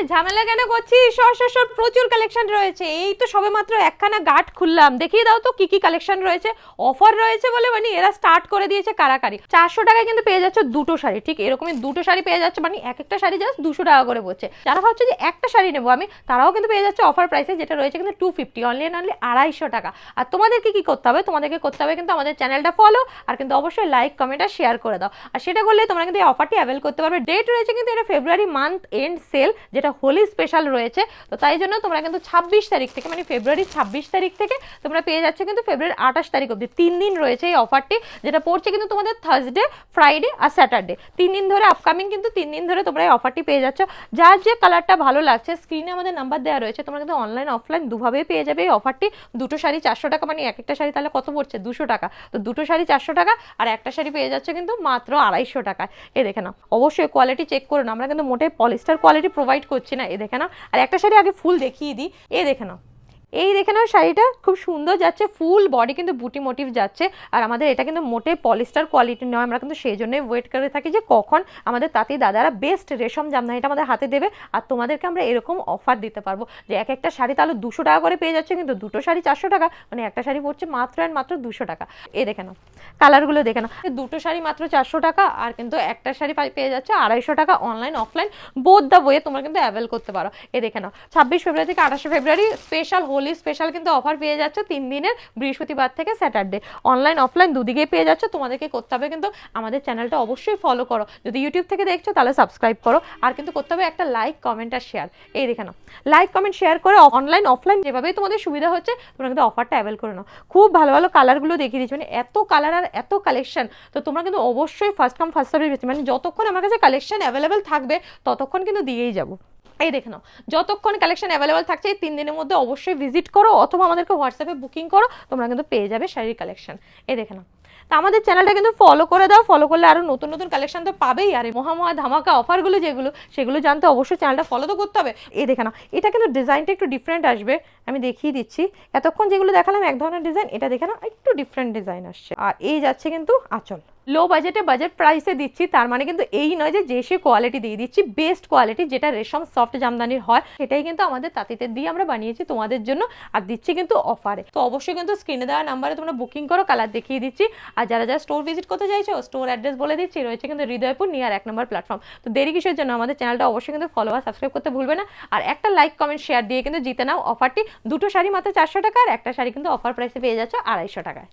ঝামেলা কেন করছিস? সর সর সর, প্রচুর কালেকশন রয়েছে। এই তো সবে মাত্র একখানা গার্ড খুললাম, দেখিয়ে দাও তো কি কি কালেকশন রয়েছে। অফার রয়েছে বলে মানে এরা স্টার্ট করে দিয়েছে কারাকারি। 400 টাকায় কিন্তু পেয়ে যাচ্ছে দুটো শাড়ি, ঠিক এরকমই দুটো শাড়ি পেয়ে যাচ্ছে, মানে এক একটা শাড়ি জাস্ট 200 টাকা করে পড়ছে। যারা ভাবছে যে একটা শাড়ি নেবো আমি, তারাও কিন্তু পেয়ে যাচ্ছে অফার প্রাইসে, যেটা রয়েছে কিন্তু 250, অনলি অ্যান্ড অনলি 250 টাকা। আর তোমাদেরকে কি করতে হবে? তোমাদেরকে করতে হবে কিন্তু আমাদের চ্যানেলটা ফলো, আর কিন্তু অবশ্যই লাইক কমেন্ট আর শেয়ার করে দাও। আর সেটা করলে তোমরা কিন্তু এই অফারটি অ্যাভেল করতে পারবে। ডেট রয়েছে কিন্তু এটা ফেব্রুয়ারি মান্থ এন্ড সেল, যেটা হোলি স্পেশাল রয়েছে। তো তাই জন্য তোমরা কিন্তু 26 তারিখ থেকে, মানে ফেব্রুয়ারি 26 তারিখ থেকে তোমরা পেয়ে যাচ্ছে কিন্তু ফেব্রুয়ারি 28 তারিখ অবধি 3 দিন রয়েছে এই অফারটি, যেটা পড়ছে কিন্তু তোমাদের থার্সডে, ফ্রাইডে আর স্যাটারডে, 3 দিন ধরে আপকামিং, কিন্তু 3 দিন ধরে তোমরা এই অফারটি পেয়ে যাচ্ছ। যার যে কালারটা ভালো লাগছে স্ক্রিনে আমাদের নাম্বার দেওয়া রয়েছে, তোমরা কিন্তু অনলাইন অফলাইন দুভাবেই পেয়ে যাবে এই অফারটি। দুটো শাড়ি 400 টাকা, মানে এক একটা শাড়ি তাহলে কত পড়ছে? 200 টাকা। তো দুটো শাড়ি 400 টাকা আর একটা শাড়ি পেয়ে যাচ্ছে কিন্তু মাত্র 250 টাকায়। এই দেখে নাও, অবশ্যই কোয়ালিটি চেক করে নাও, আমরা কিন্তু মোটেই পলিস্টার কোয়ালিটি প্রোভাইড করছি না। এই দেখে নাও, আর একটা শাড়ি আগে ফুল দেখিয়ে দিই। এই দেখে নাও, এই দেখে নাও, শাড়িটা খুব সুন্দর যাচ্ছে, ফুল বডি কিন্তু বুটি মোটিভ যাচ্ছে। আর আমাদের এটা কিন্তু মোটে পলিস্টার কোয়ালিটি নয়, আমরা কিন্তু সেই জন্যই ওয়েট করে থাকি যে কখন আমাদের তাঁতি দাদারা বেস্ট রেশম জামদানিটা আমাদের হাতে দেবে, আর তোমাদেরকে আমরা এরকম অফার দিতে পারবো যে এক একটা শাড়ি তাহলে 200 টাকা করে পেয়ে যাচ্ছে, কিন্তু দুটো শাড়ি 400 টাকা, মানে একটা শাড়ি পড়ছে মাত্র অ্যান্ড মাত্র 200 টাকা। এই দেখে নাও, কালারগুলো দেখে নাও, দুটো শাড়ি মাত্র 400 টাকা, আর কিন্তু একটা শাড়ি পেয়ে যাচ্ছে 250 টাকা। Online offline both the way তোমরা কিন্তু অ্যাভেল করতে পারো। এই দেখে নাও, 26 ফেব্রুয়ারি থেকে 28 ফেব্রুয়ারি স্পেশাল হোলি স্পেশাল কিন্তু অফার পেয়ে যাচ্ছ 3 দিনের, বৃহস্পতিবার থেকে স্যাটারডে। অনলাইন অফলাইন দুদিকেই পেয়ে যাচ্ছ। তোমাদেরকে করতে হবে কিন্তু আমাদের চ্যানেলটা অবশ্যই ফলো করো, যদি ইউটিউব থেকে দেখছো তাহলে সাবস্ক্রাইব করো, আর কিন্তু করতে হবে একটা লাইক কমেন্ট আর শেয়ার। এই দেখে নাও, লাইক কমেন্ট শেয়ার করে অনলাইন অফলাইন যেভাবেই তোমাদের সুবিধা হচ্ছে তোমরা কিন্তু অফারটা অ্যাভেল করে নাও। খুব ভালো ভালো কালারগুলো দেখিয়ে দিচ্ছি, মানে এত কালার আর এত কালেকশন, তো তোমরা কিন্তু অবশ্যই ফার্স্ট কাম ফার্স্ট সার্ভিস, মানে যতক্ষণ আমার কাছে কালেকশন অ্যাভেলেবেল থাকবে ততক্ষণ কিন্তু দিয়েই যাবো। এই দেখে নাও, যতক্ষণ কালেকশন অ্যাভেলেবল থাকছে এই 3 দিনের মধ্যে অবশ্যই ভিজিট করো অথবা আমাদেরকে হোয়াটসঅ্যাপে বুকিং করো, তোমরা কিন্তু পেয়ে যাবে শাড়ির কালেকশন। এই দেখে নাও, তা আমাদের চ্যানেলটা কিন্তু ফলো করে দাও, ফলো করলে আরও নতুন নতুন কালেকশন তো পাবেই, আর মহা ধামাকা অফারগুলো যেগুলো সেগুলো জানতে অবশ্যই চ্যানেলটা ফলো তো করতে হবে। এই দেখে নাও, এটা কিন্তু ডিজাইনটা একটু ডিফারেন্ট আসবে, আমি দেখিয়ে দিচ্ছি। এতক্ষণ যেগুলো দেখালাম এক ধরনের ডিজাইন, এটা দেখে নাও একটু ডিফারেন্ট ডিজাইন আসছে। আর এই যাচ্ছে কিন্তু আঁচল, লো বাজেটে বাজেট প্রাইসে দিচ্ছি, তার মানে কিন্তু এই নয় যে সে কোয়ালিটি দিয়ে দিচ্ছি, বেস্ট কোয়ালিটি যেটা রেশম সফট জামদানির হয় সেটাই কিন্তু আমাদের তাঁতিতে দিয়ে আমরা বানিয়েছি তোমাদের জন্য, আর দিচ্ছি কিন্তু অফারে। তো অবশ্যই কিন্তু স্ক্রিনে দেওয়া নাম্বারে তোমরা বুকিং করো, কালার দেখিয়ে দিচ্ছি। আর যারা যারা স্টোর ভিজিট করতে চাইছো স্টোর অ্যাড্রেস বলে দিচ্ছি, রয়েছে কিন্তু হৃদয়পুর নিয়ার 1 নম্বর প্ল্যাটফর্ম। তো দেরি কিসের জন্য? আমাদের চ্যানেলটা অবশ্যই কিন্তু ফলো আর সাবস্ক্রাইব করতে ভুলবে না, আর একটা লাইক কমেন্ট শেয়ার দিয়ে কিন্তু জিতে নাও অফারটি। দুটো শাড়ি মাত্র 400 টাকা, আর একটা শাড়ি কিন্তু অফার প্রাইসে পেয়ে যাচ্ছ 250 টাকায়।